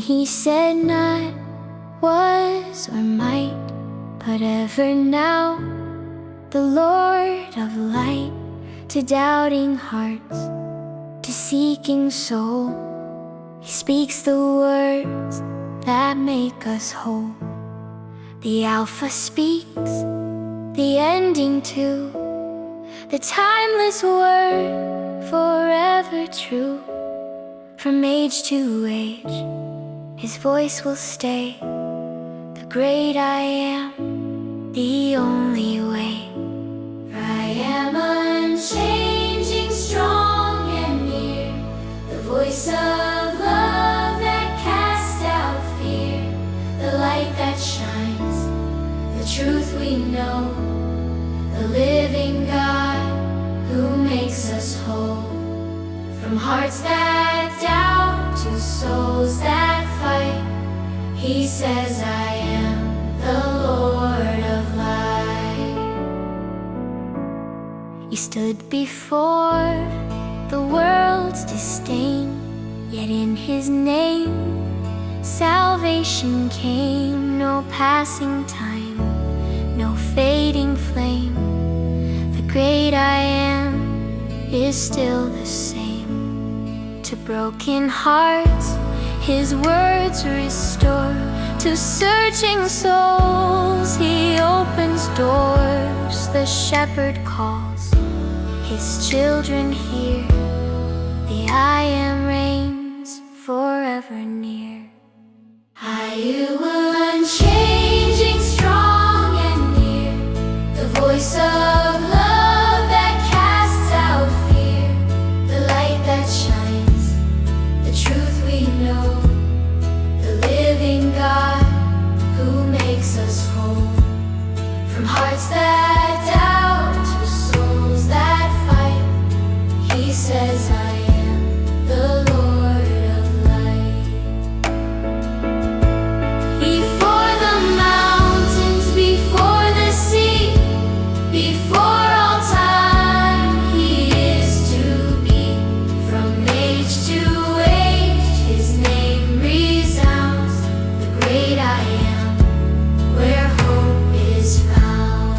he said not was or might, but ever now, the Lord of light, to doubting hearts, to seeking soul, he speaks the words that make us whole. The Alpha speaks, the ending too, the timeless word, forever true. From age to age, his voice will stay, the great I am, the only way. For I am unchanging, strong and near, the voice of love that casts out fear, the light that shines, the truth we know, the living God who makes us whole. From hearts that doubt to souls that fight, he says, I am the Lord of light. He stood before the world's disdain, yet in his name salvation came. No passing time, no fading flame, the great I am is still the same. To broken hearts, his words restore. To searching souls, he opens doors. The shepherd calls, his children hear. The I am reigns forever near. I you unchanging, strong and near, the voice of love that casts out fear, the light that shines, the truth we know, the living God who makes us whole. From hearts that doubt to souls that fight, he says, I am the Lord of light. Before the mountains, before the sea, before all time, he is to be. From age to age, his name resounds, the great I am, where hope is found.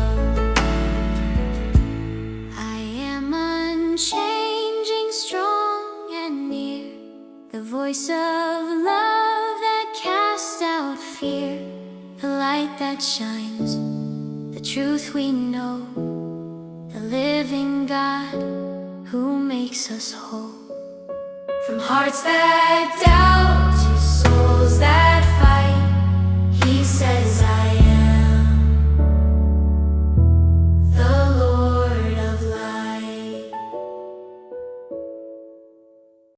I am unchanging, strong and near, the voice of love that casts out fear, the light that shines, the truth we know, the living God who makes us whole. From hearts that doubt